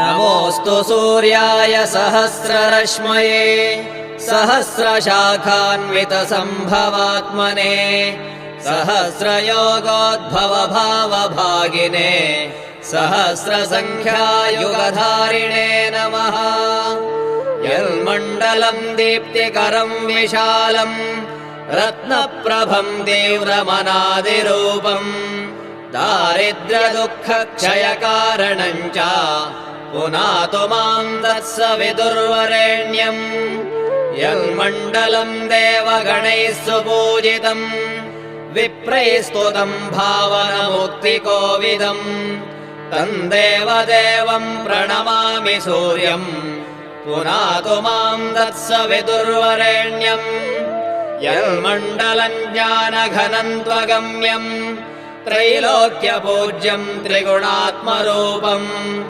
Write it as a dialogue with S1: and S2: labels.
S1: नमोऽस्तु सूर्याय सहस्ररश्मये सहस्रशाखान्वितसम्भवात्मने सहस्रयोगोद्भवभावभागिने सहस्रसङ्ख्यायुगधारिणे नमः। यन्मण्डलम् दीप्तिकरम् विशालम् रत्नप्रभम् तीव्रमनादिरूपम् दारिद्र्यदुःखक्षयकारणम् च पुनातु माम् तत्सवितुर्वरेण्यम्। यन्मण्डलम् देवगणैः सुपूजितम् विप्रैस्तुतम् भावनमुक्तिकोविदम् तम् देवदेवम् प्रणमामि सूर्यम् पुनातु माम् तत्सवितुर्वरेण्यम्। यन्मण्डलम् ज्ञानघनम् त्वगम्यम् त्रैलोक्यपूज्यम् त्रिगुणात्मरूपम्